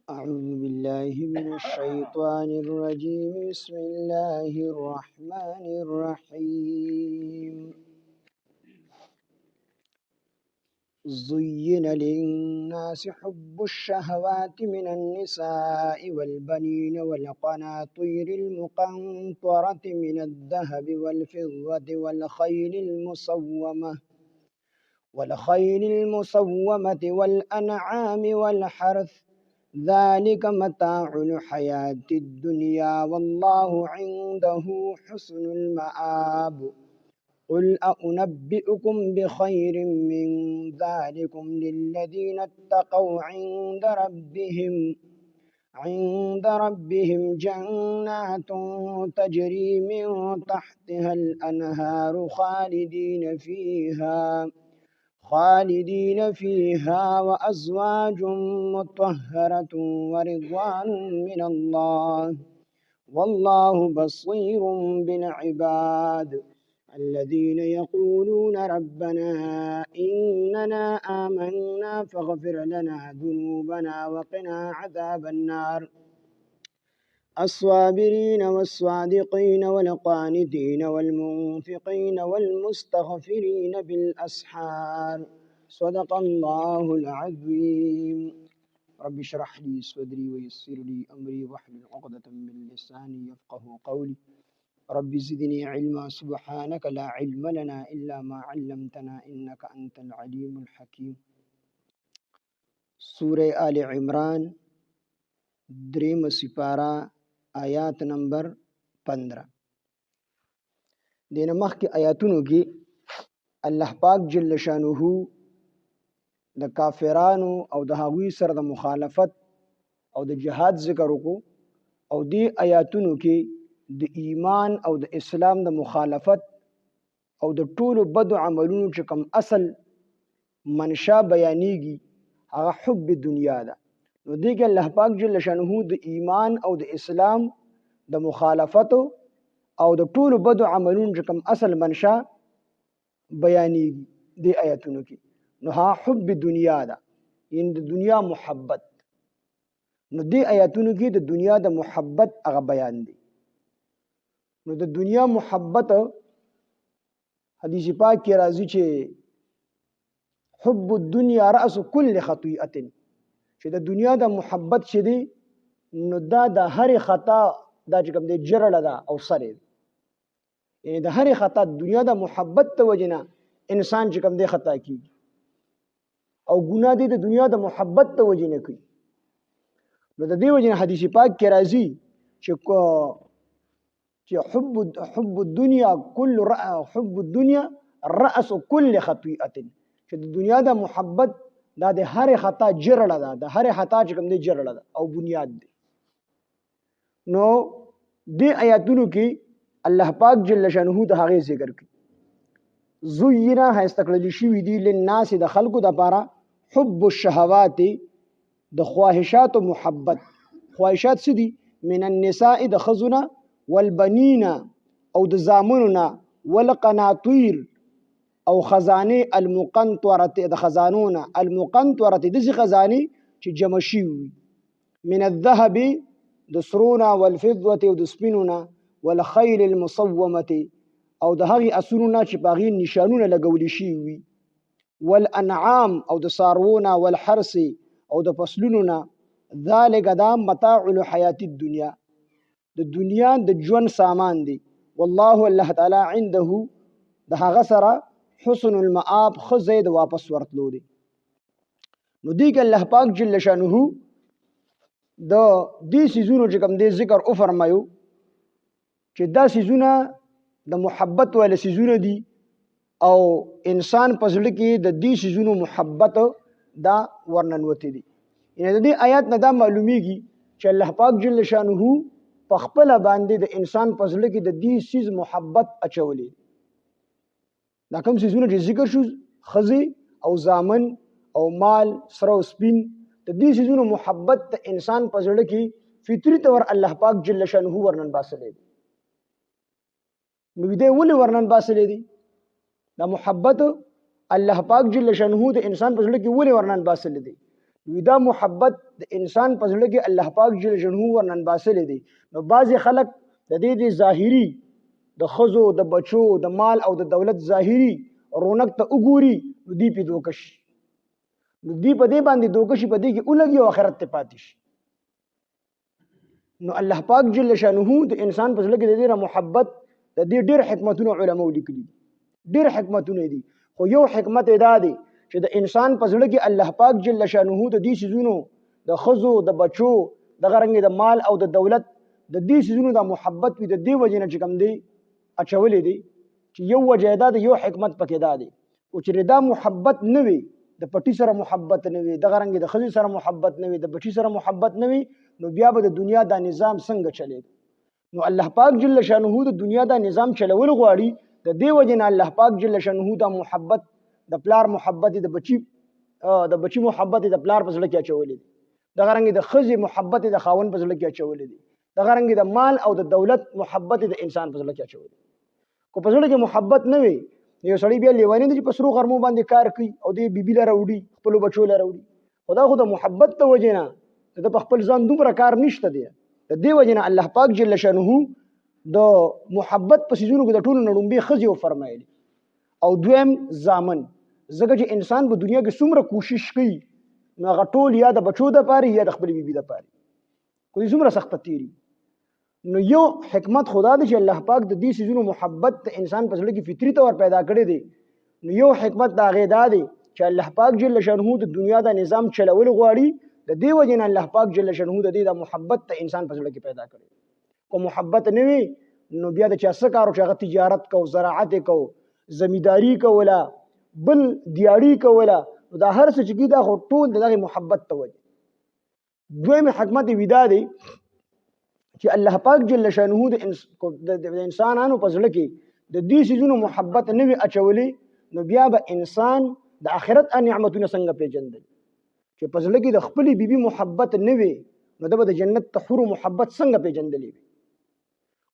أعوذ بالله من الشيطان الرجيم. بسم الله الرحمن الرحيم. زين للناس حب الشهوات من النساء والبنين والقناطير المقنطرة من الذهب والفضة والخيل المسومة والأنعام والحرث، ذلك متاع الحياة الدنيا والله عنده حسن المآب. قل أنبئكم بخير من ذلكم للذين اتقوا عند ربهم جنات تجري من تحتها الأنهار خالدين فيها وأزواج مطهرة ورضوان من الله والله بصير بالعباد. الذين يقولون ربنا إننا آمنا فاغفر لنا ذنوبنا وقنا عذاب النار. الصابرين والصادقين والقانتين والمنفقين والمستغفرين بالأسحار. صدق الله العظيم. رب اشرح لي صدري ويسر لي أمري واحلل عقدة من لساني يفقه قولي. رب زدني علما سبحانك لا علم لنا إلا ما علمتنا إنك أنت العليم الحكيم. سورة آل عمران دریم سپارہ آیات نمبر 15. دین مخ کی آیاتونو کی الله پاک جل شانه د کافرانو او د هغوی سره د مخالفت او د جهاد ذکر وکړو، او دی آیاتونو کې د ایمان او د اسلام د مخالفت او د ټولو بدو عملونو چې کوم اصل منشا بیانېږي هغه حب دنیا ده. نو دی کې الله پاک جل شانه د ایمان او د اسلام د مخالفت او د ټولو بدو عملونو چې کوم اصل منشا بیانېږي دی آیاتونو کې، نو ها حب دنیا ده، یعنی د دنیا محبت. نو دی آیاتونو کې د دنیا د محبت هغه بیان دی. نو د دنیا محبت حدیث پاک کې راځي چې حب الدنیا رأس كل خطیئة، چې د دنیا د محبت چې دی نو دا د هر خطا دا چې کوم دی جرړه ده او سره، یعنی د هر خطا دنیا د محبت ته وجنه انسان چې کوم دی خطا کیږي او ګناه دی د دنیا د محبت ته وجنه کوي. نو د دې وجنه حدیث پاک کې راځي چې حب الدنیا رأس كل خطیئة، چې د دنیا د محبت دا د هر خطا جرړه ده، د هر خطا چې کوم دی جرړه ده او بنیاد دی. نو دې آیاتونو کې الله پاک جل شانه د هغې ذکر کوي. زینا ښایسته کړل شوي دي للناس د خلکو دپاره حب الشهوات د خواهشاتو محبت. خواهشات څه دي؟ من النساء د ښځونه، والبنین او د زامنو نه، والقناطیر او خزانې، المقنطرة د خزانونه، المقنطرة داسې خزانې چې جمع شوي وي، من الذهب د سرونه، والفضة او د سپینونه، والخیل المسومة او د هغې اسونو نه چې په هغې نشانونه لګولی شوي وي، والانعام او د څاروونه، والحرث او د فصلونو نه. ذلک دا متاع الحیات الدنیا د دنیا د ژوند سامان دی. والله الله تعالی عنده د هغه سره حسن المآب ښه ځای د واپس ورتلو دی. نو دی کې الله پاک جل شانه د دې څیزونو چې کوم دی ذکر وفرمایو چې دا څیزونه د محبت والا څیزونه دي او انسان په زړه کې د دې څیزونو محبت دا ورننوتی دي. یعنی د دې آیات نه دا معلومیږي چې الله پاک جل شانه په خپله باندې د انسان په زړه کې د دې څیز محبت اچولی. دا کوم څیزونه چې ذکر شو، ښځې او زامن او مال، سره او سپین، د دې څیزونو محبت د انسان په زړه کې فطري طور الله پاک جل شانه ورنن باسلی دی. نو دې ولې ورنن باسلی دی؟ دا محبت الله پاک جل شانه د انسان په زړه کې ولې ورنن باسلی دی؟ دا محبت د انسان په زړه کې الله پاک جل جلاله ورنن باسلې دی. نو بعضې خلک د دې ظاهري د ښځو د بچو د مال او د دولت ظاهري رونق ته وګوري نو دوی پې دوکه شي، نو دوی په دې باندې دوکه شي، په دې کې ولګي او آخرت ته پاتې شي. نو الله پاک جل شانه د انسان په زړه کې د دې محبت د دې ډېر حکمتونه علماو لیکلي دي، ډېر حکمتونه دي. خو یو حکمت دا دی چې د انسان په زړه کې الله پاک جل شانه د دې څیزونو د ښځو د بچو دغه رنګې د مال او د دولت د دې څیزونو د محبت وي، د دې وجې نه چې کوم دی اچولې دی چې یو وجه دا د یو حکمت پکې دا دی. او چې دا محبت نه وي، د پټي سره محبت نه وي، دغه رنګې د ښځې سره محبت نه وي، د بچي سره محبت نه وي، نو بیا به د دنیا دا نظام څنګه چلېږي؟ نو الله پاک جل شانه د دنیا دا نظام چلول غواړي. د دې وجې نه الله پاک جل شانه دا محبت د پلار محبت د بچي محبت د پلار په زړه کې اچولې دی، دغه رنګې د ښځې محبت د خاوند په زړه کې اچولې دی، دغه رنګې د مال او د دولت محبت د انسان په زړه کې اچولې. کو په زړه کې محبت نه وي، یو سړی بیا لیوانی دی چې په سرو غرمو باندې کار کوي او د بیبي له راوړي، خپلو بچو له راوړي. خو دا خو د محبت د وجې نه د په خپل ځان دومره کار نشته دی. د دې وجې نه الله پاک جل شانه د محبت په څیزونو کې د ټولو نه لومبې ښځې وفرمایلي او دویم زامن. ځکه چې انسان په دنیا کې څومره کوشش کوي نو هغه ټول یا د بچو دپاره یا د خپلې بیبي دپاره، خو دې څومره سخته تېري. نو یو حکمت خدا دی چې الله پاک د دې څیزونو محبت د انسان په زړه کې فطري طور پیدا کړی دی. نو یو حکمت د هغې دا دی چې الله پاک جل شانه د دنیا دا نظام چلول غواړي. د دې وجې نه الله پاک جل شانه د دې د محبت د انسان په زړه کې پیدا کړی. کو محبت نه وي نو بیا د چا څه کار چې هغه تجارت کو، زراعت کو، زمینداری کوله، بل دیاړي کوله، نو دا هر څه چې کي دا خو ټول د دغې محبت ته وجه. دویم حکمت یې دا دی چې الله پاک جل شانه د انسانانو په زړه کې د دې څیزونو محبت نه وي اچولی، نو بیا به انسان د آخرت نعمتونه څنګه پیژندل؟ چې په زړه کې د خپلې بیبي محبت نه وي نو ده به د جنت د حورو محبت څنګه پیژندلی وي؟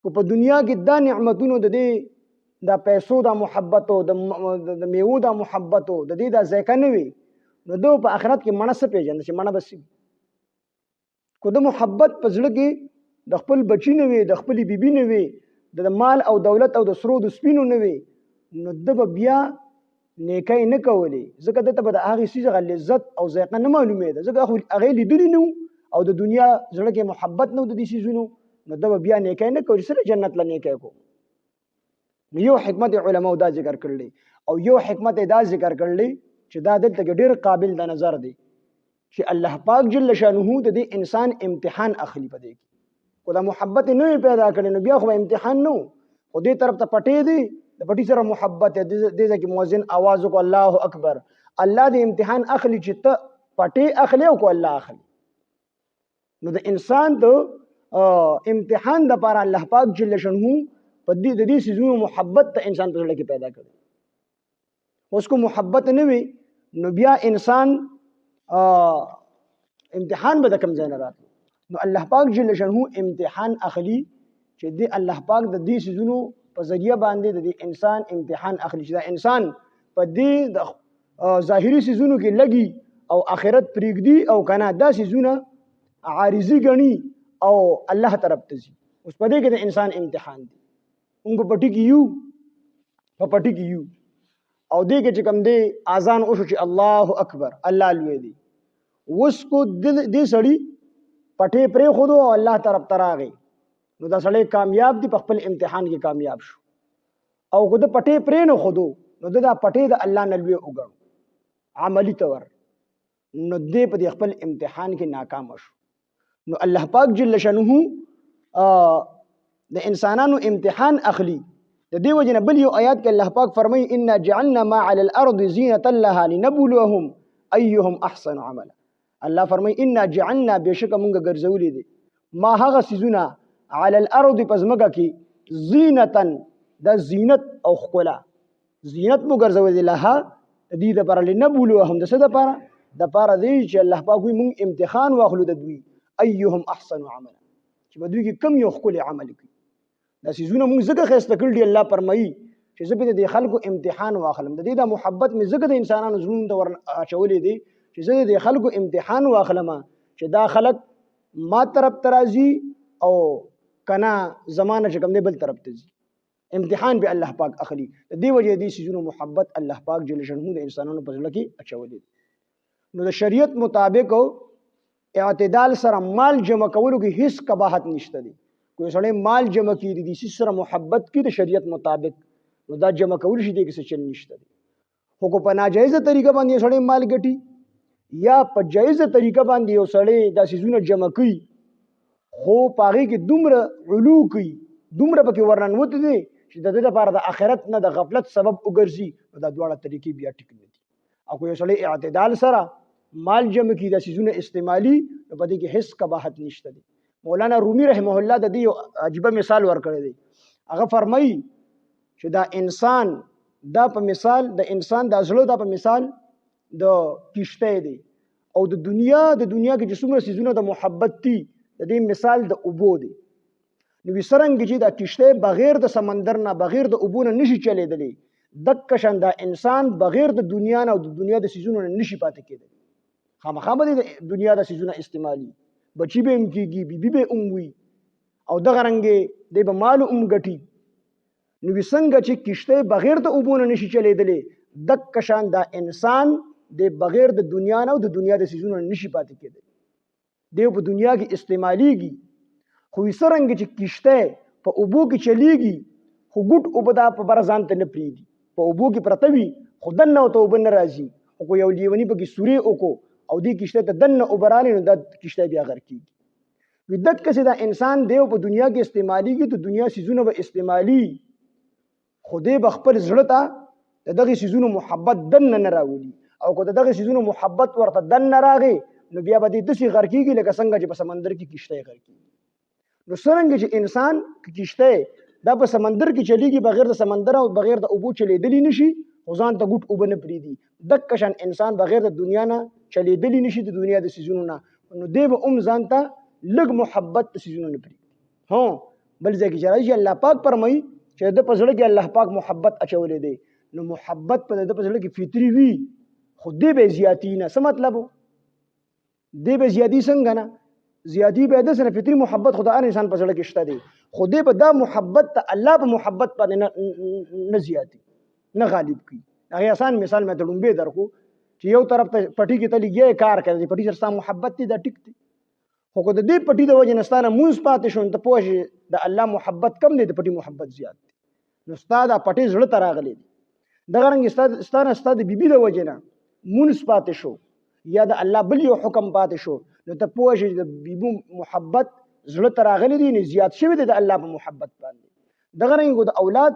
خو په دنیا کې دا نعمتونو د دې د پیسو د محبت او د میوو د محبت او د دې د ذایقه نه وي نو ده په آخرت کې مڼه څه پیژنده چې مڼه به څه وي؟ خو د محبت په زړه کې د خپل بچي نه وي، د خپلې بیبي نه وي، د مال او دولت او د سرو د سپینو نه وي، نو ده به بیا نیکۍ نه کولې، ځکه ده ته به د هغې څیز هغه لذت او ذایقه نه معلومېده، ځکه هغې لیدلي نه او د دنیا زړه کې محبت نه و د دې څیزونو، نو ده به بیا نیکۍ نه کولې، سره جنت له نیکۍ کو. نو یو حکمت علماو دا ذکر کړلی او یو حکمت دا ذکر کړلی چې دا دلته کې ډېر قابل د نظر دی چې الله پاک جل شانه د دې انسان امتحان اخلي. په دې کې خو دا محبت نه وي پیدا کړی نو بیا خو امتحان نه و، خو دې طرف ته پټې دی، د پټي سره محبت دی، دې ځای کې مؤذن آواز وکړو الله اکبر. الله دې امتحان اخلي چې ته پټې اخلي او کو الله اخلي. نو د انسان د امتحان دپاره الله پاک جل شانه په دې د دې څیزونو محبت ته انسان په زړه کې پیدا کړي. اوس کو محبت نه وي نو بیا انسان امتحان به د کوم ځای نه راتلو؟ نو الله پاک جل شانه امتحان اخلي چې دې الله پاک د دې څیزونو په ذریعه باندې د دې انسان امتحان اخلي چې دا انسان په دې د ظاهري څیزونو کې لګي او آخرت پرېږدي او که نه دا څیزونه عارضي ګڼي او الله طرف ته ځي. اوس په دې کې د انسان امتحان دی. موږ په پټي کې یو او دې کې چې کوم دی اذان وشو چې الله اکبر الله لوی دی، اوس کو دې سړي پټې پرېښودو او الله طرف ته راغی نو دا سړی کامیاب دی، په خپل امتحان کې کامیاب شو. او که د پټې پرې نه ښودو نو دا پټې د الله نه لوی وګڼو عملي طور، نو دې په دې خپل امتحان کې ناکام شو. نو الله پاک جل شانه د انسانانو امتحان اخلي. د دې وجه نه بل یو آیات کې الله پاک فرمایي انا جعلنا ما علی الارض زینة لها لنبلوهم ایهم احسن عملا. الله فرمایي انا جعلنا بشکه مونږ ګرځولې دي ما هغه څیزونه علی الارض په ځمکه کې زینة د زینت او ښکلا، زینت مو ګرځولې لها د دې دپاره لنبلوهم د څه دپاره؟ دپاره دی چې الله پاک وایي مونږ امتحان واخلو د دوی ایهم احسن عملا، چې په دوی کې کم یو ښکلی عمل کوي. دا څیزونه مونږ ځکه ښایسته کړي دي الله فرمایي چې زه پې د دې خلکو امتحان واخلم. د دې دا محبت مې ځکه د انسانانو زړونو ته ور اچولی دی چې زه د خلکو امتحان واخلم چې دا خلک ما طرف ته راځي او کنا زمانه چې کوم دی بل طرف ته ځي. امتحان به الله پاک اخلي. د دې وجه دې سيزونو محبت الله پاک جل شانه د انسانانو په ځل کې اچولې. نو د شریعت مطابق اعتدال سره مال جمع کولو کې هیڅ قباحت نشته دی. کوئی سړی مال جمع کړي دي سره محبت کې د شریعت مطابق نو دا جمع کول شي دې کې څه چل نشته دی. خو کو په ناجایزه طریقه باندې سړی مال ګټي یا په جایزه طریقه باندې یو سړی دا سيزونه جمع کوي خو پاغي کې دومره علو کوي دومره پکې ورننوت دي چې د دې لپاره د آخرت نه د غفلت سبب وګرځي دا دواړه طریقې بیا ټیک نه دي. او یو سړی اعتدال سره مال جمع کی د سيزونه استعمالي نو په دې کې هیڅ قباحت نشته دی. مولانا رومي رحمه الله د دې عجیب مثال ورکړی دی. هغه فرمایي چې دا انسان دا په مثال د انسان د ازلو دا په مثال د کشته دی او د دنیا کې چې څومره سيزونه د محبت دي د دې مثال د اوبو دی. نو وسرنګ چې دا کشته بغیر د سمندر نه بغیر د اوبو نه نشي چلیدلی دک شان دا انسان بغیر د دنیا نه او د دنیا د سيزونو نه نشي پاتې کېدلی. خامخا به د دنیا د سيزونه استعمالي بچي به ام کېږي بیبي به وي او دغه رنګې دی به مال ګټي. نو څنګه چې کشته بغیر د اوبو نه نشي چلیدلی دک شان دا انسان د بغیر د دنیا نه او د دنیا د سيزونو نه نشي پاتې کېدلی. دی په دنیا کې استعماليږي خو څنګه چې کشته په اوبو کې چلیږي خو ګټ اوبدا په برزان ته نه پریږي په اوبو کې پرتوي خدن نو ته وبن راځي خو یو لیونی په کې سوري وکړو او دې کشته ته دنه اوبرالي نو د کشته بیا غر کیږي. ودت کسه دا انسان دی په دنیا کې استعماليږي ته دنیا سيزونه به استعمالي خوده بخپل زړه ته دغه سيزونو محبت دنه نه راولي او کو دغه سيزونو محبت ورته دنه راغی نو بیا به دې دسي غر کیږي لکه څنګه چې په سمندر کې کشته غر کیږي. نو څنګه چې انسان کشته دا په سمندر کې چلیږي بغیر د سمندر او بغیر د اوبو چلیدلی نشي ځان ته ګټ اوبه نه پریدي دک شان انسان بغیر د دنیا نه چلیدلی نشي د دنیا د سيزونو نه نو دی به ځان ته لګ محبت د سيزونو نه پریدي. هو بل ځکه چې راځي الله پاک فرمایي چې د پزړه کې الله پاک محبت اچولې دی نو محبت په د پزړه کې فطري وي خو دی به زیاتی نه څه مطلب دی به زیاتی څنګه نه زیاتی به د سره فطري محبت خدا انسان پزړه کې شته دی خو دی به دا محبت ته الله په محبت باندې نه زیاتی نه غالب کی. هغه آسان مثال مې ته ډومبه درکو چې یو طرف ته پټي کې تلګي کار کوي پټي سره محبت دي دا ټیک دي خو کو د دې پټي د وجه نستانه مونږ پاتې شون ته پوه د الله محبت کم دی د پټي محبت زیات دی نو استاد پټي زړه تراغلي دغه رنګ استاد بیبي د وجه نه مونږ پاتې شو یا د الله بل یو حکم پاتې شو نو ته پوه د بیبو محبت زړه تراغلي دي نه زیات شوی دی د الله په محبت باندې. دغه رنګ د اولاد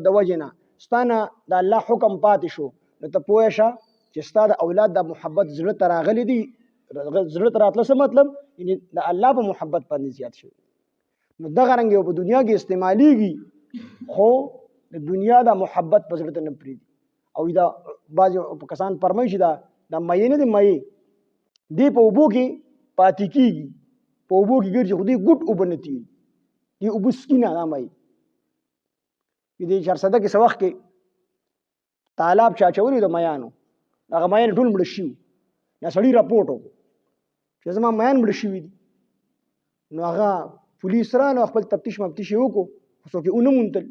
د وجه نه ستانه د الله حکم پاتې شو نو ته پوه شه چې ستاسو اولاد د محبت زړه تراغلي دي زړه تراتله څه مطلب یعنی د الله په محبت باندې زیات شي. نو دغه رنګ په دنیا کې استعماليږي خو د دنیا د محبت په زړه ته نه پریږي او دا بعض کسان فرمایي چې دا مې نه دی مې دی په وبو کې پاتې کیږي په وبو کې ګرځي خو دې ګټ وبنتي دی وبو سکینه نه مې دې چرسده کې سوخ کې طالب چاچوري د میانو هغه میان ټول مړ شي نه سړی راپورټ وکړ چې زما میان مړ شي دي نو هغه پولیس را نو خپل تفتیش وکړو خو څوک یې ونه مونتل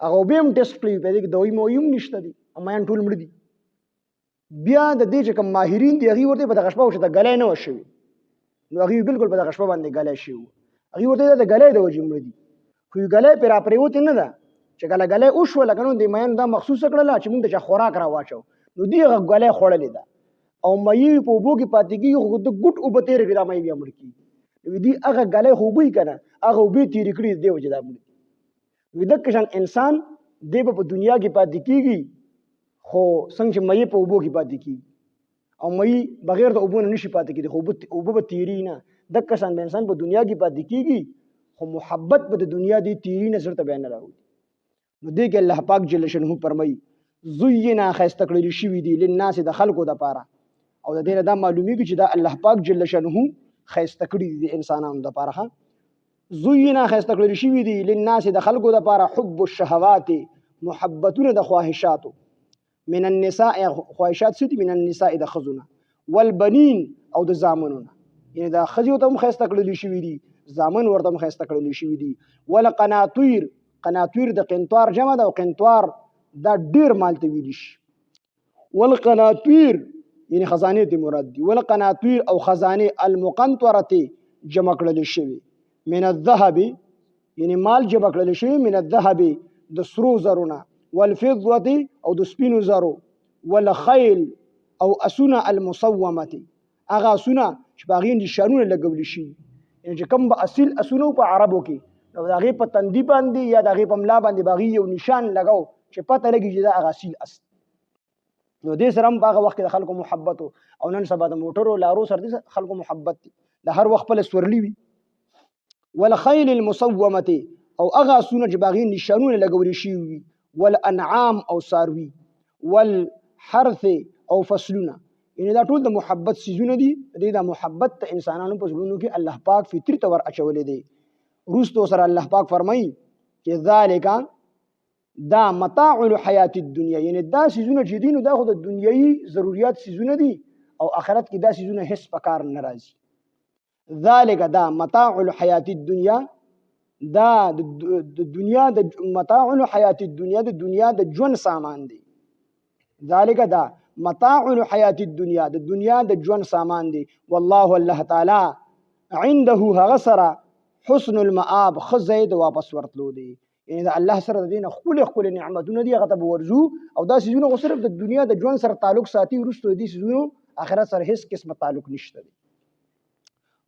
هغه به هم ټیسټ کړی په دې کې دوی مو یم نشته دي میان ټول مړ دي بیا د دې چې کوم ماهرین دي هغه ورته په دغه شپه چې د غلې نه وشوي نو هغه بالکل په دغه شپه باندې غلې شي هغه ورته د غلې د وجې مړ دي خو غلې پر اپریوت نه ده چې غلې او شو لکه نو د میان دا مخصوص کړل چې موږ ته خوراک را واچو نو دی هغه غلې خوړلې ده او مې په وبو کې پاتې کیږي خو د ګټ او بتیر کې دا مې بیا مړ کی دی هغه غلې خوبې کنه هغه وبې تیر کړی دی وجه دا مړ وي د کشان انسان دی په دنیا کې پاتې کیږي خو څنګه چې مې په وبو کې پاتې کیږي او مې بغیر د وبو نه نشي پاتې کیږي خو وبو به تیری نه د کشان به انسان په دنیا کې پاتې کیږي خو محبت په دنیا دی تیری نه سره بیان راوړي. نو دې کې الله پاک جل شانه فرمایي زینا خسته کړی شوی دی لناس د خلقو د پاره او د دې دا معلومیږي چې دا الله پاک جل شانه خسته کړی دی انسانانو د پاره زینا خسته کړی شوی دی لناس د خلقو د پاره حب الشهوات محبتونه د خواهشاتو من النساء خواهشات ستې من النساء د خزونه والبنین او د زامنونه، یعنی دا ښځې ته هم ښایسته کړلی شوي دي، زامن ورته هم ښایسته کړلی شوي دي. والقناطیر، قناطیر د قنطار جمع ده، او قنطار دا ډیر مال ته ویلی شي. والقناطیر یعنی خزانې ته مراد دي. والقناطیر او خزانې المقنطرة جمع کړلی شوي، من الذهب یعنی مال جمع کړلی شوي، من الذهب د سرو زرونه، والفضة او د سپینو زرو، والخیل او اسونه المصومه، هغه اسونه چې په هغې نشانونه لګولی شي، یعنی چې کوم به اصیل اسونه په عربو کې نو د هغې په تندي باندې یا د هغې په ملا باندې به هغې یو نشان لګو چې پته لګي چې دا هغه اصیل اس. نو دې سره هم په هغه وخت کې د خلکو محبت او نن سبا د موټرو لارو سره دې خلکو محبت دی، د هر وخت خپله سورلي وي. والخیل المصومه او هغه اسونه چې په هغې نشانونه لګولی شوي وي، والانعام او څاروي، والحرث او فصلونه، یعنی دا ټول د محبت څیزونه دي. دې دا محبت ته انسانانو په زړونو کې الله پاک فطري ته ور اچولی دی. وروستو سره الله پاک فرمایي چې ذالک دا متاع الحیات الدنیا، یعنی دا څیزونه چې دي نو دا خو د دنیایي ضروریات څیزونه دي، او آخرت کې دا څیزونه هیڅ په کار نه راځي. ذالک دا متاع الحیات الدنیا، دا د دنیا د متاع الحیات الدنیا د دنیا د ژوند سامان دی. ذالک دا متاع الحیات الدنیا د دنیا د ژوند سامان دی. والله الله تعالی عنده هغه سره حسن المآب ښه ځای د واپس ورتلو دی، یعنی د الله سره د دې نه ښکلې ښکلې نعمتونه دي، هغه ته به ورځو او دا څیزونه خو صرف د دنیا د ژوند سره تعلق ساتي، وروستو د دې څیزونو آخرت سره هیڅ قسمه تعلق نشته دی.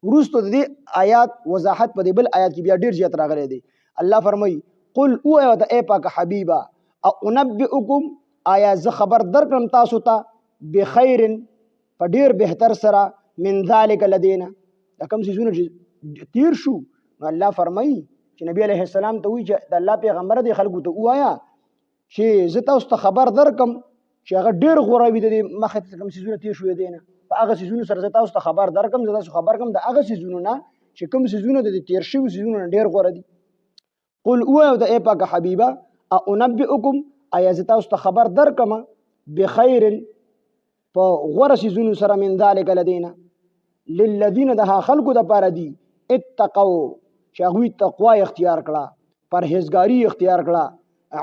وروستو د دې آیات وضاحت په دې بل آیات کې بیا ډیر زیات راغلی دی. الله فرمایي قل اوایه ورته ای پاک حبیبه انبئکم آیا زه خبر درکړم تاسو ته بخیر په ډیر بهتر سره من ذلک لدینا، دا کوم څیزونه چې تیر شو نو الله فرمایي چې نبی علیه السلام ته وایي چې د الله پیغمبره دې خلکو ته ووایه چې زه تاسو ته خبر درکم چې هغه ډېر غوره وي د دې مخکې ته کوم څیزونه تیر شوي دی نه، په هغه څیزونو سره زه تاسو ته خبر درکم، زه تاسو خبر کړم د هغه څیزونو نه چې کوم څیزونه د تیر شوي څیزونو نه ډېر غوره دي. قل ووایه د ای پاکه حبیبه انبئکم آیا زه تاسو ته خبر درکم بخیر په غوره څیزونو سره من ذلک لدینا للذین د هغه خلکو دپاره دي اتقوا چې هغوی تقوا اختیار کړه، پرهیزګاري اختیار کړه،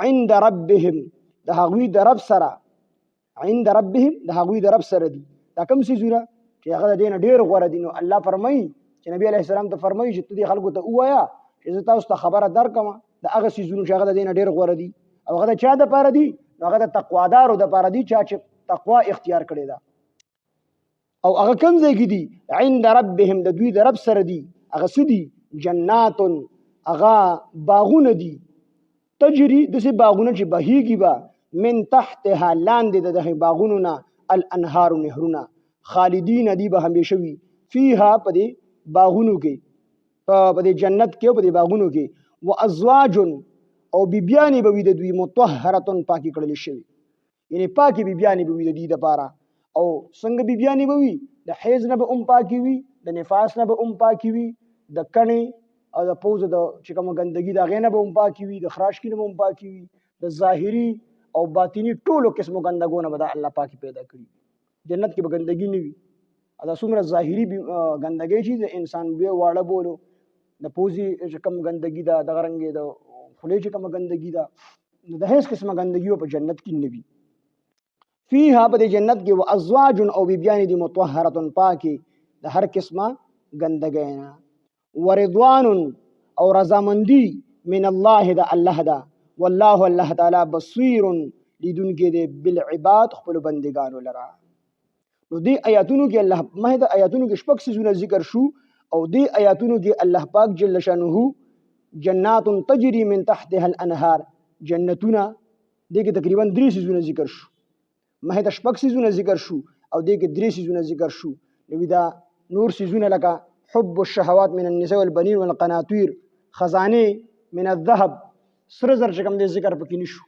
عند ربهم د هغوی د رب سره، عند ربهم د هغوی د رب سره دي. دا کوم څیزونه چې هغه د دې نه ډېر غوره دي. نو الله فرمایي چې نبي علیه السلام ته فرمایي چې ته دې خلکو ته ووایه چې زه تاسو ته خبره درکړم د هغه څیزونو چې هغه د دې نه ډېر غوره دي، او هغه د چا دپاره دي؟ نو هغه د تقوادارو دپاره دي، چا چې تقوا اختیار کړې ده. او هغه کوم ځای کې دي؟ عند ربهم د دوی د رب سره دي. هغه څه دي؟ جنات، هغه باغونه دي، تجري داسې باغونه چې بهیږي به من تحتها لاندې د دغې باغونو نه الانهار نهرونه، خالدین دي به همیشه وي فیها په دې باغونو کې، په دې جنت کې او په دې باغونو کې. وازواج او بیبیانې به وي د دوی مطهرة پاکې کړلې شوي، یعنی پاکې بیبیانې به وي د دې دپاره. او څنګه بیبیانې به وي؟ د حیض نه به هم پاکې وي، د نفاس نه به هم پاکې وي، د کڼې او د پوزه د چې کومه ګندګي د هغې نه به هم پاکې وي، د خراشکي نه به هم پاکې وي، د ظاهري او باطني ټولو قسمو ګندګو نه به د الله پاکې پیدا کړي. جنت کې به ګندګي نه وي، او دا څومره ظاهري ګندګۍ چې د انسان بیا واړه بولو، د پوزې چې کوم ګندګي ده، دغه رنګې د خولې چې کومه ګندګي ده، نو د هېڅ قسمه ګندګي به په جنت کې نه وي. فیها په دې جنت کې وازواج او بیبیانې دي مطهرة پاکې د هر قسمه ګندګۍ نه. ورضوان او رضامندي من الله د الله ده. والله الله تعالی بصیر لیدونکی دی بالعباد خپلو بندګانو لره. نو دې آیاتونو کې الله مخکې د آیاتونو کې شپږ څیزونه ذکر شو، او دې آیاتونو کې الله پاک جل شانه جنات تجري من تحتها الانهار، جنتونه دې کې تقریبا 3 څیزونه ذکر شو. مخکې د شپږ څیزونه ذکر شو او دې کې 3 څیزونه ذکر شو. نو دا نور څیزونه لکه حب الشهوات من النساء والبنين والقناطير، خزانه من الذهب، سره زر چې کوم دې ذکر پکې نشو.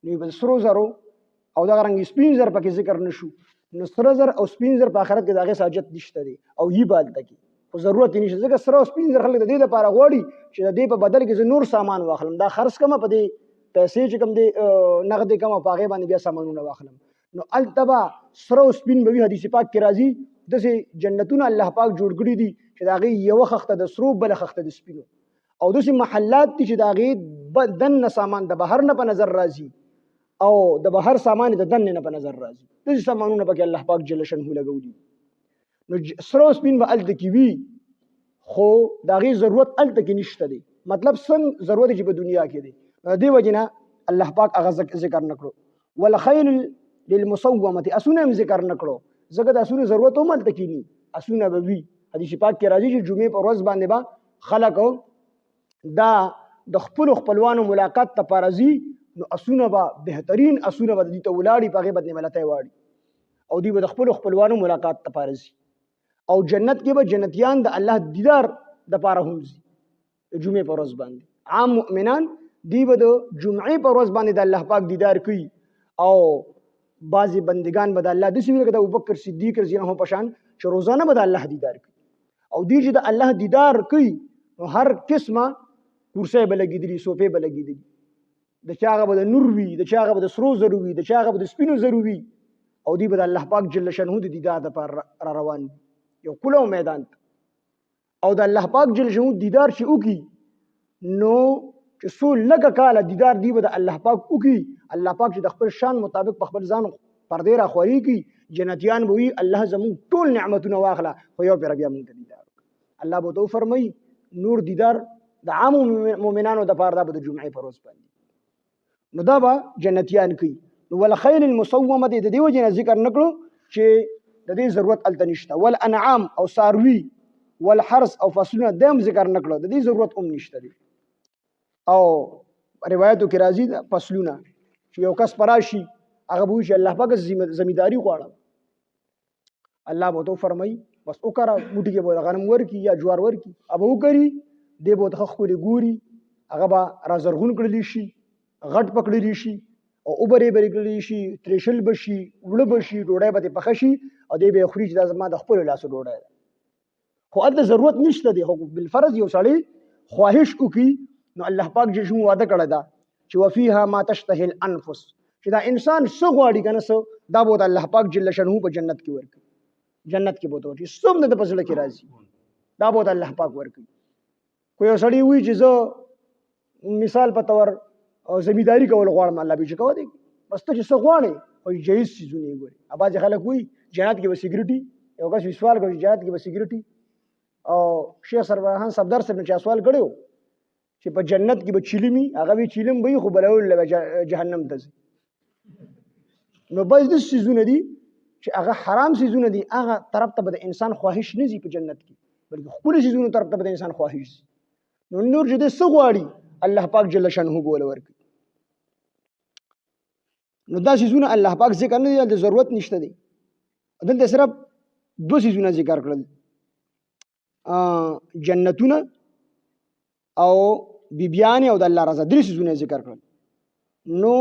نو په سرو زرو او دغه رنګ سپین زر پکې ذکر نشو. نو سره زر او سپین زر په آخرت کې د هغې حاجت نشته دی او یي به هلته کې خو ضرورت یې نشته، ځکه سره او سپین زر خلک د دې دپاره غواړي چې د دې په بدل کې زه نور سامان واخلم، دا خرڅ کړمه په دې پیسې چې کوم دی نغدې کړمه په هغې باندې بیا سامانونه واخلم. نو التبا سره او سپین به حدیث پاک کې راځي دسه جنتونه الله پاک جوړ کړی دي چې دا غي یو خخته د سرو بل خخته د سپینو او دسه محلات دي چې دا غي بدن سامان د بهر نه په نظر راځي او د بهر سامان د دن نه په نظر راځي دسه سامانونه پکې الله پاک جل شانه لګولي نو سره او سپین به الته کې وی خو دا غي ضرورت الته کې نشته دی مطلب څنګه ضرورت چې په دنیا کې دی دی وجنه الله پاک هغه ذکر نکړو والخيل للمصومه اسونه هم ذکر نکړو زګد اسونه ضرورت هم الته کې ني اسونه به وی حدیث پاک کې راځي چې جمعې پر ورځ باندې با خلق دا د خپلوانو ملاقات ته پارځي نو اسونه با بهترین اسونه به دي ته ولاړی په غیبت نه ملته واړي او دی به د خپلوانو ملاقات ته پارځي او جنت کې به جنتیان د الله دیدار د پاره هم زی جمعې پر ورځ باندې عام مؤمنان دی به د جمعې پر ورځ باندې د الله پاک دیدار کوي او بعضی بندگان به د الله د سوي د ابوبکر صدیق رضی الله عنه پشان چې روزانه به د الله دیدار کوي او دی چې د الله دیدار کوي نو هر قسمه کرسي به لګیدلی سوفه به لګیدلی د چاغه به د نور وی د چاغه به د سرو زرو وی د چاغه به د سپینو زرو وی او دی به د الله پاک جل شانه د دیدار لپاره را روان یو کلو میدان او د الله پاک جل شانه دیدار چې وکي نو چې څو لکه کاله دیدار دی به د الله پاک وکي الله پاک چې د خپل شان مطابق په خپل ځان پردې را خوري کی جنتیان به وي الله زمون ټول نعمتونه واخله خو یو پر بیا مونږ دیدار الله به تو فرمای نور دیدار د عام مؤمنانو د پاره د جمعې پر ورځ باندې نو دا به جنتیان کوي نو والخيل المصومه د دې وجه ذکر نکړو چې د دې ضرورت الته نشته والانعام او ساروي والحرث او فصلونه دیم ذکر نکړو د دې ضرورت هم نشته دی او روایتو کې راځي فصلونه چې یو کس پراشي هغه به چې الله پاک زمینداری غواړم الله به تو فرمای بس وکړه موټي کې به غنم ورکی یا جوار ورکی ابه وکړي دی به تخ خوري ګوري هغه به رازرغون کړلی شي غټ پکړلی شي او اوبرې بری کړلی شي تریشل بشي وړه بشي ډوډۍ به پخ شي او دی به خوري چې د ما د خپل لاس ډوډۍ خو اته ضرورت نشته دی خو بالفرض یو سړی خواهش وکي نو الله پاک جشن وعده کړی دا چې وفيها ما تشتهي الانفس چې دا انسان څه غواړي کنه څه دا به الله پاک جل شانه په جنت کې ورکړي جنت کې به ورته څوم نه د پسله کې راځي دا به الله پاک ورکړي کوئی سړی وی چې زه مثال په تور او زمینداری کول غواړم الله به چې کوي دی بس ته چې څه غواړي او جایز چیزونه ګوري اباځ خلک وی جنت کې به سیګریټي یو کس سوال کوي جنت کې به سیګریټي او شیخ سرورخان صفدر صاحب نے سوال کړو چې په جنت کې به چیلمی هغه به چیلم به خو بلول جهنم ته نو بس د سيزونه دي چې هغه حرام سيزونه دي هغه طرف ته به انسان خواهش نه زی په جنت کې بلکې خپل سيزونه طرف ته به انسان خواهش نو نور چې د سغواړي الله پاک جل شانه بوله ورکړي نو دا سيزونه الله پاک ذکر نه دي د ضرورت نشته دي دلته صرف دو سيزونه ذکر کړل جنتونه او بیبیان او د الله رضا درې سيزونه ذکر کړل نو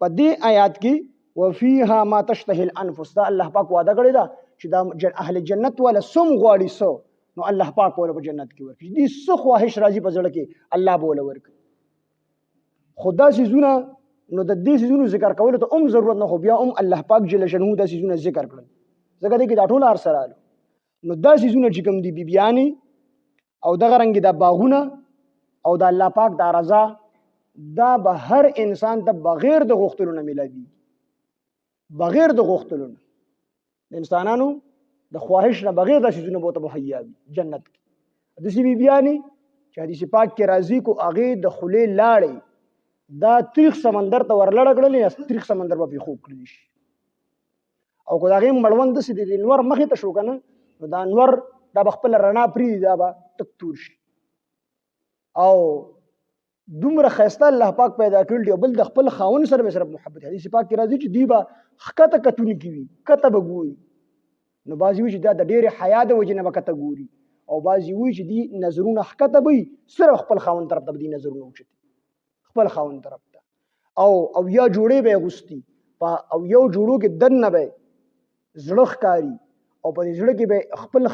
په دې آیات کې وفيها ما تشتهي الانفس دا الله پاک وعده کړی دا چې دا اهل جنت ولا سم غواړي سو نو الله پاک ولا په جنت کې ورکړي دې څه خواهش راځي په ځړه کې الله به ولا ورکړي خدا سيزونه نو د دې سيزونو ذکر کول ته ضرورت نه خو بیا الله پاک جل شانه دا سيزونه ذکر کړل ځکه دې کې دا ټول ارسره نو دا سيزونه چې کوم دي بیبيانی او دغه رنګ د باغونه او د الله پاک دا رضا دا به هر انسان ته بغیر د غوښتلو نه ملوي بغیر د غوښتلو نه انسانانو د خواهش نه بغیر د شیزونو بوته مهیا دي جنت کې د سی بیبيانی چې حدیث پاک کې راځي کو هغه د خله لاړې دا تاریخ سمندر ته ورلړ کړلې تاریخ سمندر په خو کړی شي او کو هغه مړوند د سې د انور مخې ته شو کنه دا انور دا خپل رڼا پری دا به تکتور شي او دومره خیسته الله پاک پیدا کړل دی بل د خپل خاون سره صرف محبت حدیث پاک کې راځي چې دی با خکته کتونی کیوي کته بګوي نو بازی وی چې دا د ډېر حیا د وجه نه وکته ګوري او بازی وی چې دی نظرونه حکته به صرف خپل خاون طرف ته دی نظرونه وچتي خپل خاون طرف ته او یا جوړې به غوستي او یو جوړو کې دن نه به زړه ښکاری او په دې زړه کې به خپل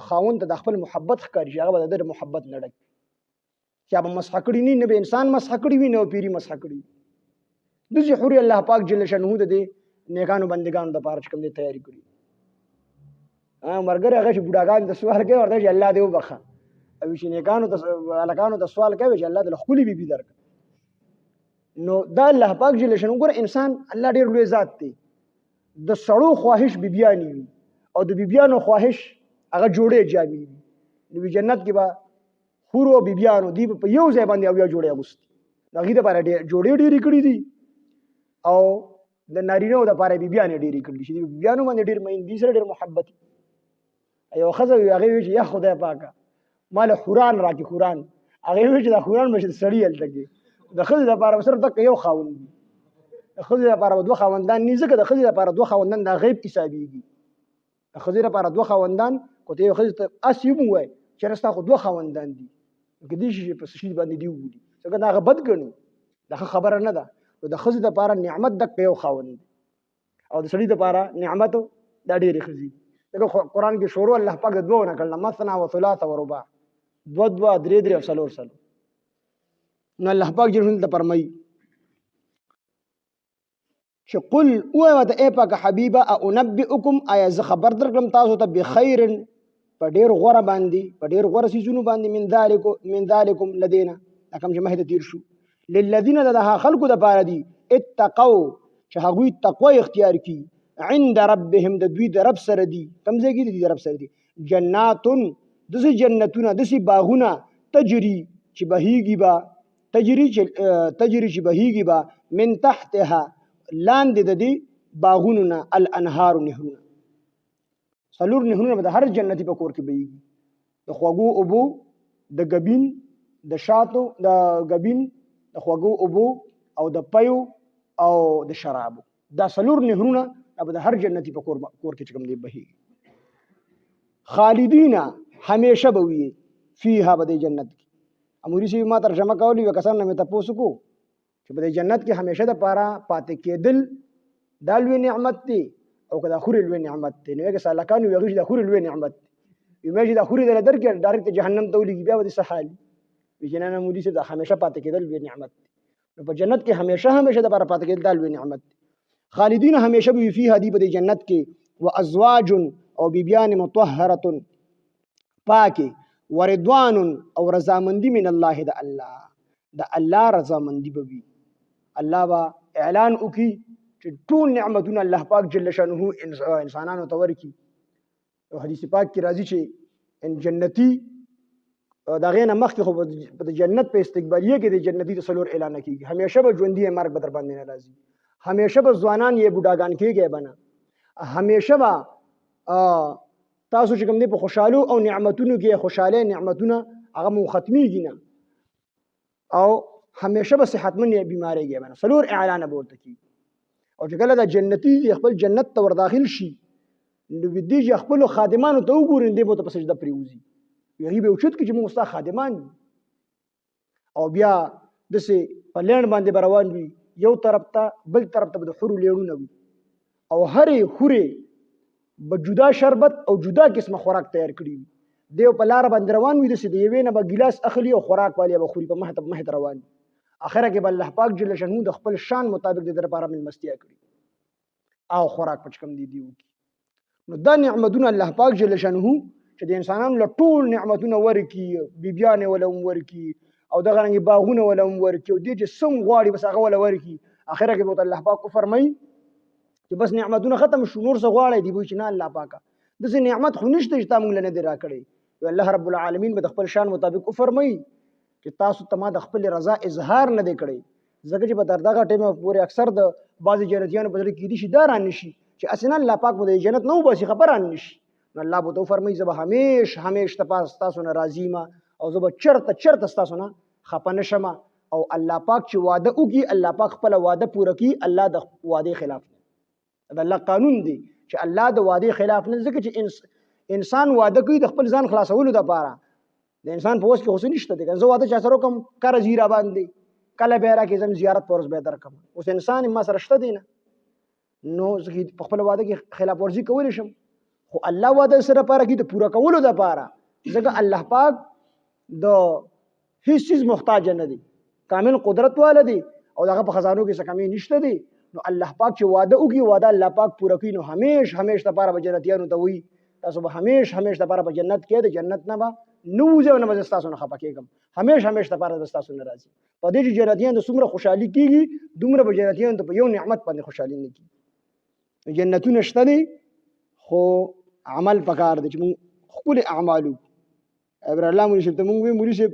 خاون ته د خپل محبت ښکاری هغه به د محبت نه ډک چې به مسح کړی نه به انسان مسح کړی وي نو پیری مسح کړی د حوري الله پاک جل شانه د نیکانو بندگانو د پاره چې کوم دی تیاری کړی مرګره هغه چې بوډاګان د سوال کوي ورته چې الله دې وبخه او چې نیکانو ته الکانو ته سوال کوي چې الله دې خپل بیبي درک نو دا الله پاک جل شانو ګور انسان الله ډیر لوی ذات دی د سړو خواهش بیبيانی وي او د بیبيانو خواهش هغه جوړې جامې وي نو جنت کې به خور او بیبيانو دی په یو ځای باندې او یو جوړې اغوستي هغه د لپاره جوړې ډېری کړې دي او د نارینه د لپاره بیبيانې ډېری کړې دي چې بیبيانو باندې ډېر مین دي سره ډېر محبت ایو خزه هغه وی چې یا خدای پاکه مال خوران راکې خوران هغه وی چې د خوران مشه سړی الټګي د خزه لپاره صرف د یو خاوند دي د خزه لپاره دوه خاوندان نه ځکه د خزه لپاره دوه خاوندان د غیب حسابيږي د خزه لپاره دوه خاوندان کوته یو خزه ته اسیم وای چې راستا خو دوه خاوندان دي کې دي شي په شي باندې دی وګړي څنګه دا بد ګڼي دا خبره نه ده د خزه لپاره نعمت د یو خاوند او د سړي لپاره نعمت د ډېرې خزي دغه قرآن کې شروع الله پاک د دوه نه کړل مثنا و ثلاث و رباع دو دو درې درې او څلور څلور نو الله پاک جل ته فرمایي چې قل او ته ای پاک حبیبه انبئکم آیا زه خبر درکړم تاسو ته بخیر په ډېر غوره باندې په ډېر غوره سيزونو باندې من ذالکم لدینا کوم چې مهد تیر شو للذین دها خلقو د پاره دي اتقوا چې هغوی تقوا اختیار کی عند ربهم د دوی د رب سره دي کوم ځای کې دي د رب سره دي جناتون دسي جنتونه دسي باغونه تجری چې بهيږي با تجری چې بهيږي با من تحتها لاندې د دې باغونو نه الانهار نهرونه څلور نهرونه به د هر جنتی په کور کې بهيږي د خوږو اوبو د غبین د شاتو د غبین د خوږو اوبو او د پيو او د شرابو دا څلور نهرونه به د هر جنتی په کور کې کوم دی بهيږي خالدین همیشه به وي فيها به د جنت کې اموري سي ما ترجمه کولی وکسان نه تاسو کو چې په جنت کې همیشه د پاره پاتې کېدل دا لوی نعمت دی او کدا خوري لوی نعمت دی نو هغه سالکانو یو چې د خوري لوی نعمت دی یمه چې د خوري د درکې ډایرکټ جهنم ته ولګي بیا د سحال وجنانه مودي چې د همیشه پاتې کېدل لوی نعمت دی نو په جنت کې همیشه د پاره پاتې کېدل دا لوی نعمت دی خالدین همیشه به فيها دی په جنت کې وازواج او بیبیان مطهره پاکي ورضوان او رضامندی من الله د الله رضامندی به وي الله با اعلان وکي چې ټول نعمتونه الله پاک جل شانه انسانانو ته ورکي او حدیث پاک کې راځي چې ان جنتی دا غینه مخکې خو په جنت په استقبالیه کې د جنتی د سلور اعلان کیږي همیشه به ژوندۍ مرګ بدر باندې نه راځي همیشه به ځوانان یې بوډاګان کېږي بنا همیشه به تاسو چې کوم دی په خوشحالو او نعمتونو کې خوشاله نعمتونه هغه مو ختميږي نه او همیشه به صحتمن بیماریږي بنا سلور اعلان به ورته کی او چې کله د جنتی خپل جنت ته ور داخل شي نو بدی چې خپل خادمانو ته وګورین دی به ته سجده پریوزي یغي به اوچت کې چې موږ ستا خادمان او بیا دسه په لند باندې روان وي یو طرف ته بل طرف ته د حور لیړونه وي او هرې خوري به جدا شربت او جدا قسمه خوراک تیار کړی دیو په لار باندې روان وي دسه دی یوې نه به ګلاس اخلي او خوراک والی به خوري په مهد روان اخره کې بل الله پاک جل شانه د خپل شان مطابق د در لپاره من مستیا کړی او خوراک پچ کم دی دیو نو دا نعمتونه الله پاک جل شانه چې د انسانانو له ټول نعمتونه ورکی بیبيان ولوم ورکی او دغه رنګ باغونه ولوم ورکی او دې چې سم غواړي بس هغه ول ورکی اخره کې بوت الله پاک فرمایي چې بس نعمتونه ختم شو نور څه غواړي دی وای چې نه الله پاکه دغه نعمت خو نشته چې تاسو نه دی را کړی الله رب العالمین به خپل شان مطابق فرمایي چې تاسو ته د خپل رضا اظهار نه دی کړی ځکه چې په دغه ټیم پورې اکثر د بعضی جنتیانو په لري کې دي شي داران نشي چې اسنه الله پاک مو د جنت نو باسي خبران نشي نو الله به تو فرمایي زه به همیش تاسو نه راضی ما او زه به چرته تاسو نه خپه نشم او الله پاک چې وعده وکي الله پاک خپل وعده پوره کوي الله د وعده خلاف دا الله قانون دی چې الله د وعده خلاف نه ځکه چې انسان وعده کوي د خپل ځان خلاصولو لپاره د انسان په وس کې حسن نشته دی زه واده چا سره کوم کار زیرا باندې کله به را کې زم زیارت پورس به در کوم اوس انسان ما سره شته دی نه نو ځکه په خپل واده کې خلاف ورزي کول شم خو الله وعده سره لپاره کې د پورا کولو لپاره ځکه الله پاک د هیڅ چیز محتاج نه دی کامل قدرت والا دی او دغه په خزانو کې څه کمی نشته دی نو الله پاک چې وعده وکي وعده الله پاک پوره کوي. نو همیش لپاره به جنتیانو ته وي تاسو به همیش لپاره په جنت کې د جنت نه به نه وځئ او نه به زه ستاسو نه خفه کېږم. همیش لپاره به ستاسو نه راځي. په دې چې جنتیان د څومره خوشحالي کېږي دومره به جنتیانو ته په یو نعمت باندې خوشحالي نه کېږي. جنتونه شته دي خو عمل پکار دی چې موږ خپل اعمال وکړو. ابر الله مولوي صاحب ته موږ وایو مولوي صاحب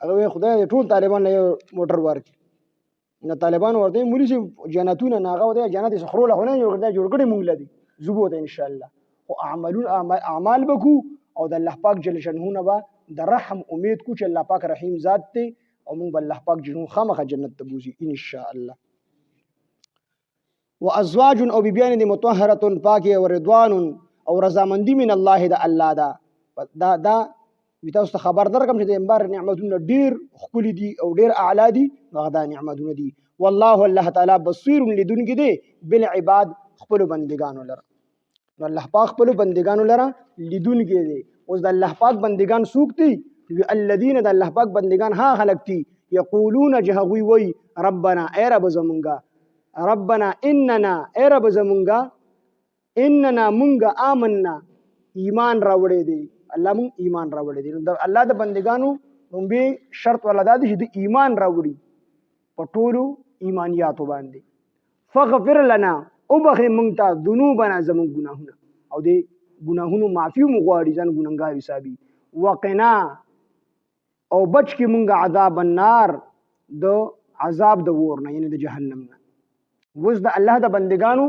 هغه خدای ټول طالبان له یو موټر ورکړي. نه طالبان ورته مولوي صاحب جنتونه نه هغه د جنت سخرو له نه جوړ کړي موږ لدی زبو ته ان شاء الله. او اعمال وکړو او د الله پاک جل شانه نه به د رحم امید کو چې الله پاک رحیم ذات دی او موږ به الله پاک جنو خامخ جنت ته بوزي ان شاء الله. وازواج او بیبیان دي مطهره پاکه او رضوان او رضامندی من الله د الله دا تاسو ته خبر درکم چې د انبار نعمتونه ډیر خپل دي او ډیر اعلی دي. هغه نعمتونه دي والله الله تعالی بصیر لدونکي دي بالعباد خپل بندگانو لره. نو الله پاک خپل بندگانو لره لیدونکي دي. اوس د الله پاک بندگان څوک دي؟ الذين د الله پاک بندگان ها خلق دي یقولون جهوی وی ربنا ای رب زمونږه ربنا اننا ای رب زمونږه اننا مونږه آمنا ایمان راوړی دی. الله مونږ ایمان راوړی دی. د الله د بندگانو لومبي شرط ولدا دي چې د ایمان راوړي په ټولو ایمانیاتو باندې. فغفر لنا او بخې مونږ ته ذنوبنا زمونږ ګناهونه او د ګناهونو معافي مو غواړي ځان ګناهګار حسابي. وقنا او بچ کې مونږ عذاب النار د عذاب د ور نه یعنی د جهنم نه. وز د الله د بندگانو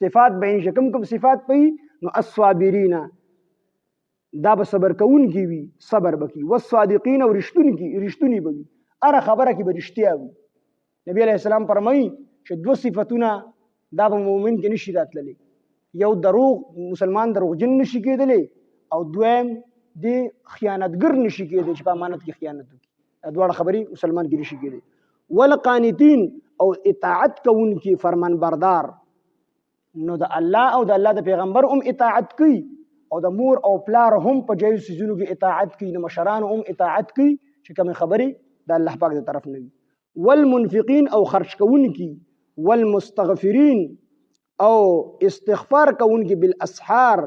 صفات به شکم کوم صفات پي نو الصابرین دا به صبر کوون کی وي صبر بکی والصادقین او رښتونی به وي اره خبره کې به رښتیا وي. نبی علیہ السلام فرمایي چې دو صفاتونه دا به مؤمن کې نشي راتللی. یو دروغ مسلمان دروغجن نشي کېدلی او دویم دی خیانتګر نشي کېدلی چې په امانت کې خیانت وکړي. دواړه خبرې مسلمان کې نشي کېدلی. والقانتین او اطاعت کوونکي فرمان بردار نو د الله او د الله د پیغمبر اطاعت کوي او د مور او پلار هم په جایز سيزونو کې اطاعت کوي. د مشرانو اطاعت کوي چې کوم خبرې د الله پاک د طرف نه وي. والمنفقین او خرج کوونکي والمستغفرین او استغفار کوونکي بالاسحار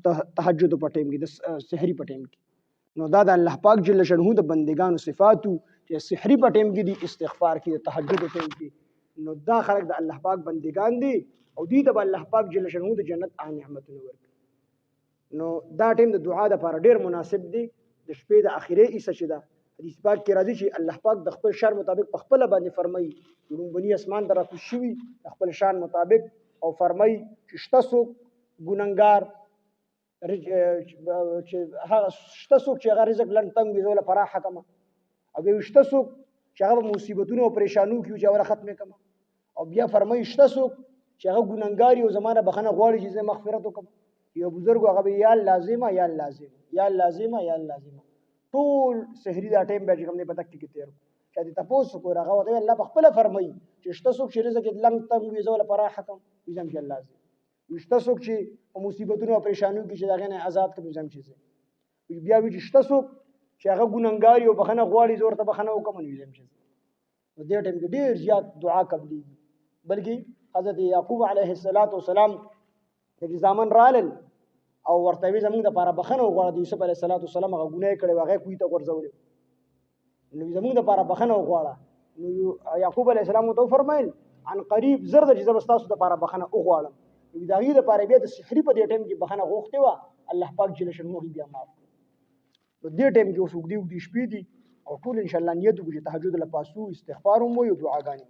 تهجد په ټیم کې د سحری په ټیم کې. نو دا د الله پاک جل شانه د بندگانو صفاتو چې سحری په ټیم کې دي استغفار کې د تهجد په ټیم کې. نو دا خلک د الله پاک بندگان دي او دې ته الله پاک جل شانه د جنت نعمتونه ورکړي. نو دا ټیم د دعا لپاره ډیر مناسب دی. د شپې د اخیری ایسه چې ده حدیث پاک کې راځي چې الله پاک د خپل شان مطابق په خپل باندې فرمایي بني اسمان در راکوز شوي د خپل شان مطابق او فرمایي چې شته څوک ګنهګار چې هغه شته څوک چې هغه رزق لنډ تنګ وي زه له پراخه کړم او بیا شته څوک چې هغه مصیبتونو او پریشانو کې چې هغه ختمې کړم او بیا فرمایي شته څوک چې هغه ګنهګار او زمانه بخنه غواړي چې زه مغفرت وکړم. یو بزرګ هغه یا لازمه یا لازمه یا لازمه یا لازمه ټول سحری دا ټیم به کوم نه پته کې تیر چې تاسو کو راغو دی الله بخپل فرمایي چې شته څوک چې رزق لنګ تنګ وي زول پر حکم وزم چې الله زي شته څوک چې مصیبتونو او پریشانو کې چې داغه نه آزاد کړي وزم چې بیا وی شته څوک چې هغه ګننګاری او بخنه غواړي زور ته بخنه وکم وزم چې نو دې ټیم کې ډیر زیات دعا قبلي. بلکې حضرت یعقوب علیه السلام د ځامن رالل او ورته وی زمونږ د لپاره بخنه وغواړه. د یوسف علیه السلام هغه ګناه کړی هغه کوی ته ورځول نو زمونږ د لپاره بخنه وغواړه. نو یعقوب علیه السلام ته فرمایل عن قریب زرد چې زبستاسو د لپاره بخنه وغواړم. نو دا غي د لپاره بیا د سحری په دې ټیم کې بخنه غوښته و الله پاک جل شانه بیا معاف. نو دې ټیم کې اوس وګړي شپې دي او ټول ان شاء الله نیت وکړي تهجد لپاره استغفار مو یو دعاګانې